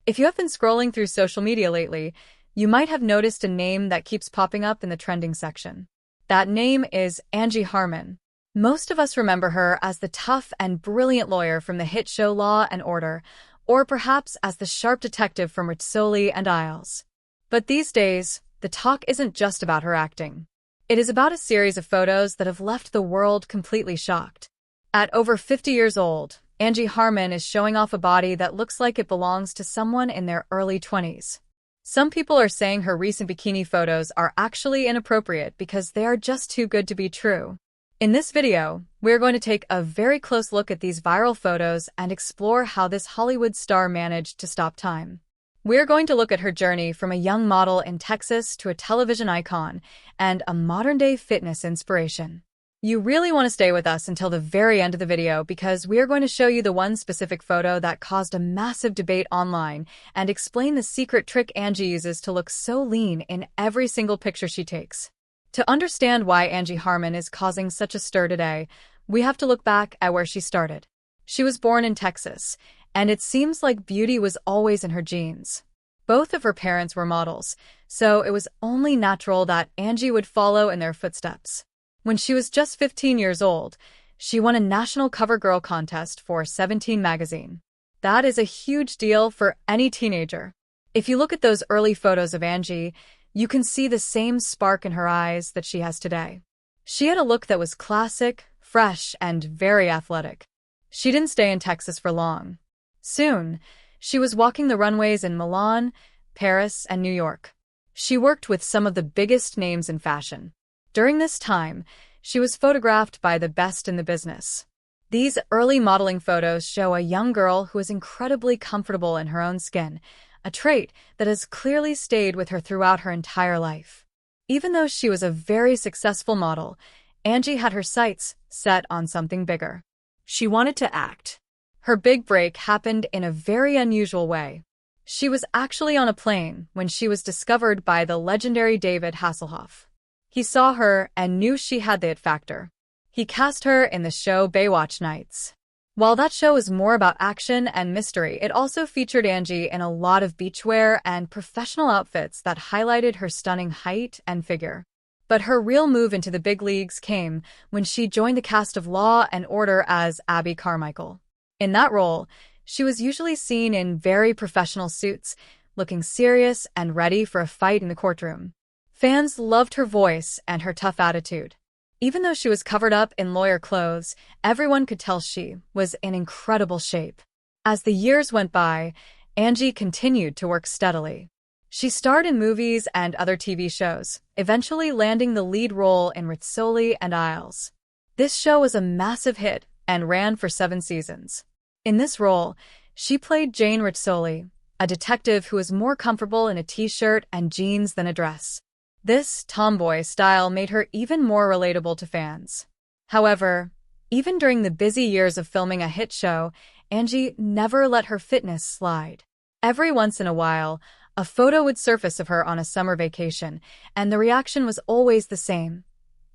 If you have been scrolling through social media lately, you might have noticed a name that keeps popping up in the trending section. That name is Angie Harmon. Most of us remember her as the tough and brilliant lawyer from the hit show Law and Order, or perhaps as the sharp detective from Rizzoli and Isles. But these days, the talk isn't just about her acting. It is about a series of photos that have left the world completely shocked. At over 50 years old, Angie Harmon is showing off a body that looks like it belongs to someone in their early 20s. Some people are saying her recent bikini photos are actually inappropriate because they are just too good to be true. In this video, we're going to take a very close look at these viral photos and explore how this Hollywood star managed to stop time. We're going to look at her journey from a young model in Texas to a television icon and a modern-day fitness inspiration. You really want to stay with us until the very end of the video because we are going to show you the one specific photo that caused a massive debate online and explain the secret trick Angie uses to look so lean in every single picture she takes. To understand why Angie Harmon is causing such a stir today, we have to look back at where she started. She was born in Texas, and it seems like beauty was always in her genes. Both of her parents were models, so it was only natural that Angie would follow in their footsteps. When she was just 15 years old, she won a national cover girl contest for 17 magazine. That is a huge deal for any teenager. If you look at those early photos of Angie, you can see the same spark in her eyes that she has today. She had a look that was classic, fresh, and very athletic. She didn't stay in Texas for long. Soon, she was walking the runways in Milan, Paris, and New York. She worked with some of the biggest names in fashion. During this time, she was photographed by the best in the business. These early modeling photos show a young girl who is incredibly comfortable in her own skin, a trait that has clearly stayed with her throughout her entire life. Even though she was a very successful model, Angie had her sights set on something bigger. She wanted to act. Her big break happened in a very unusual way. She was actually on a plane when she was discovered by the legendary David Hasselhoff. He saw her and knew she had the it factor. He cast her in the show Baywatch Nights. While that show was more about action and mystery, it also featured Angie in a lot of beachwear and professional outfits that highlighted her stunning height and figure. But her real move into the big leagues came when she joined the cast of Law and Order as Abby Carmichael. In that role, she was usually seen in very professional suits, looking serious and ready for a fight in the courtroom. Fans loved her voice and her tough attitude. Even though she was covered up in lawyer clothes, everyone could tell she was in incredible shape. As the years went by, Angie continued to work steadily. She starred in movies and other TV shows, eventually landing the lead role in Rizzoli and Isles. This show was a massive hit and ran for 7 seasons. In this role, she played Jane Rizzoli, a detective who was more comfortable in a t-shirt and jeans than a dress. This tomboy style made her even more relatable to fans. However, even during the busy years of filming a hit show, Angie never let her fitness slide. Every once in a while, a photo would surface of her on a summer vacation, and the reaction was always the same.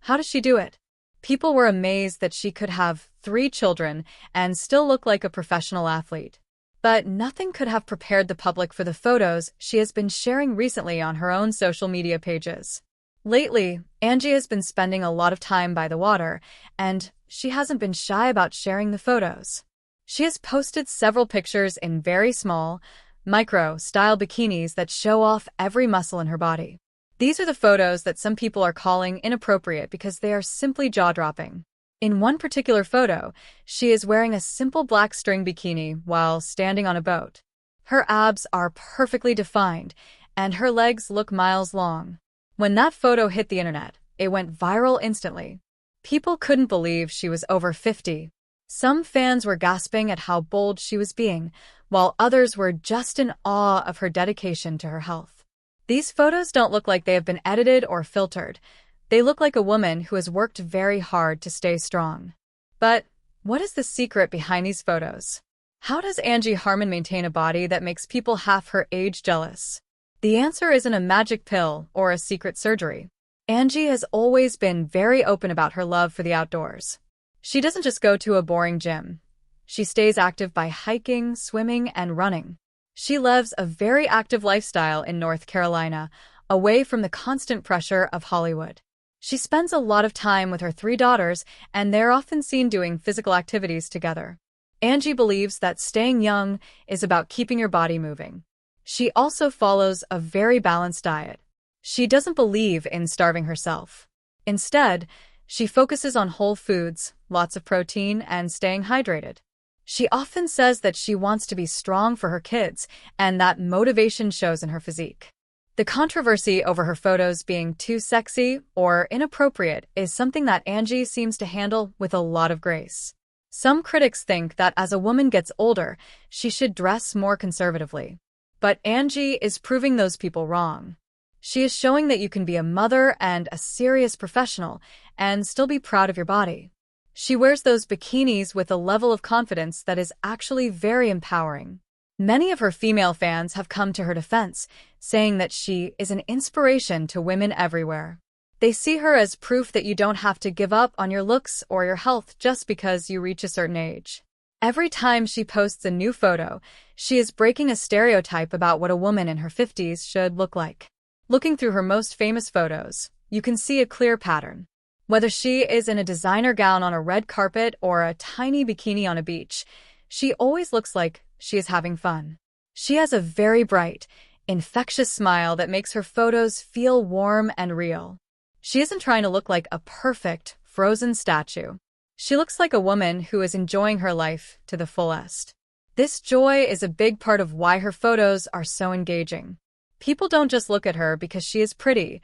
How does she do it? People were amazed that she could have 3 children and still look like a professional athlete. But nothing could have prepared the public for the photos she has been sharing recently on her own social media pages. Lately, Angie has been spending a lot of time by the water, and she hasn't been shy about sharing the photos. She has posted several pictures in very small, micro-style bikinis that show off every muscle in her body. These are the photos that some people are calling inappropriate because they are simply jaw-dropping. In one particular photo, she is wearing a simple black string bikini while standing on a boat. Her abs are perfectly defined, and her legs look miles long. When that photo hit the internet, it went viral instantly. People couldn't believe she was over 50. Some fans were gasping at how bold she was being, while others were just in awe of her dedication to her health. These photos don't look like they have been edited or filtered. They look like a woman who has worked very hard to stay strong. But what is the secret behind these photos? How does Angie Harmon maintain a body that makes people half her age jealous? The answer isn't a magic pill or a secret surgery. Angie has always been very open about her love for the outdoors. She doesn't just go to a boring gym. She stays active by hiking, swimming, and running. She lives a very active lifestyle in North Carolina, away from the constant pressure of Hollywood. She spends a lot of time with her 3 daughters, and they're often seen doing physical activities together. Angie believes that staying young is about keeping your body moving. She also follows a very balanced diet. She doesn't believe in starving herself. Instead, she focuses on whole foods, lots of protein, and staying hydrated. She often says that she wants to be strong for her kids, and that motivation shows in her physique. The controversy over her photos being too sexy or inappropriate is something that Angie seems to handle with a lot of grace. Some critics think that as a woman gets older, she should dress more conservatively. But Angie is proving those people wrong. She is showing that you can be a mother and a serious professional and still be proud of your body. She wears those bikinis with a level of confidence that is actually very empowering. Many of her female fans have come to her defense, saying that she is an inspiration to women everywhere. They see her as proof that you don't have to give up on your looks or your health just because you reach a certain age. Every time she posts a new photo, she is breaking a stereotype about what a woman in her 50s should look like. Looking through her most famous photos, you can see a clear pattern. Whether she is in a designer gown on a red carpet or a tiny bikini on a beach, she always looks like she is having fun. She has a very bright, infectious smile that makes her photos feel warm and real. She isn't trying to look like a perfect, frozen statue. She looks like a woman who is enjoying her life to the fullest. This joy is a big part of why her photos are so engaging. People don't just look at her because she is pretty.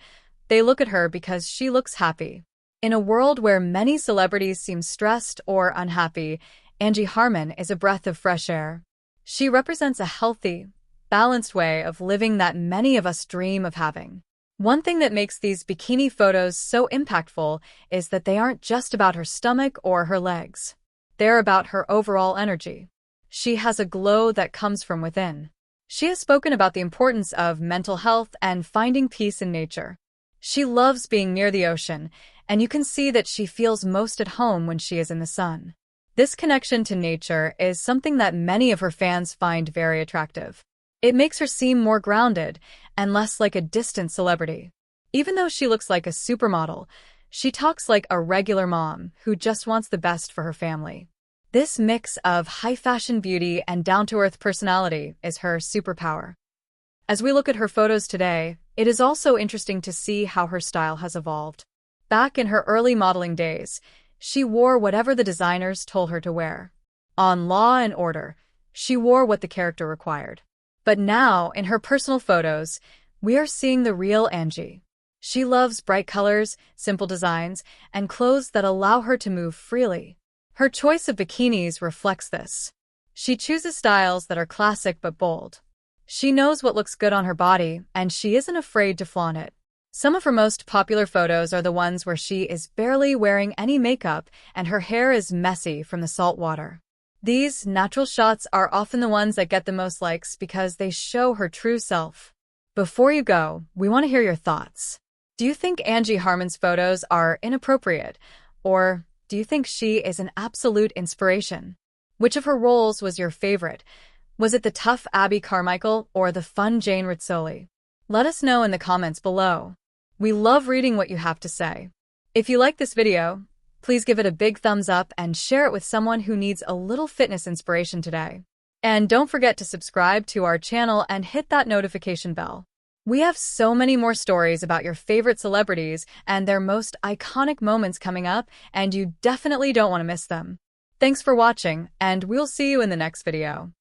They look at her because she looks happy. In a world where many celebrities seem stressed or unhappy, Angie Harmon is a breath of fresh air. She represents a healthy, balanced way of living that many of us dream of having. One thing that makes these bikini photos so impactful is that they aren't just about her stomach or her legs. They're about her overall energy. She has a glow that comes from within. She has spoken about the importance of mental health and finding peace in nature. She loves being near the ocean, and you can see that she feels most at home when she is in the sun. This connection to nature is something that many of her fans find very attractive. It makes her seem more grounded and less like a distant celebrity. Even though she looks like a supermodel, she talks like a regular mom who just wants the best for her family. This mix of high-fashion beauty and down-to-earth personality is her superpower. As we look at her photos today, it is also interesting to see how her style has evolved. Back in her early modeling days, she wore whatever the designers told her to wear. On Law and Order, she wore what the character required. But now, in her personal photos, we are seeing the real Angie. She loves bright colors, simple designs, and clothes that allow her to move freely. Her choice of bikinis reflects this. She chooses styles that are classic but bold. She knows what looks good on her body, and she isn't afraid to flaunt it. Some of her most popular photos are the ones where she is barely wearing any makeup and her hair is messy from the salt water. These natural shots are often the ones that get the most likes because they show her true self. Before you go, we want to hear your thoughts. Do you think Angie Harmon's photos are inappropriate, or do you think she is an absolute inspiration? Which of her roles was your favorite? Was it the tough Abby Carmichael or the fun Jane Rizzoli? Let us know in the comments below. We love reading what you have to say. If you like this video, please give it a big thumbs up and share it with someone who needs a little fitness inspiration today. And don't forget to subscribe to our channel and hit that notification bell. We have so many more stories about your favorite celebrities and their most iconic moments coming up, and you definitely don't want to miss them. Thanks for watching, and we'll see you in the next video.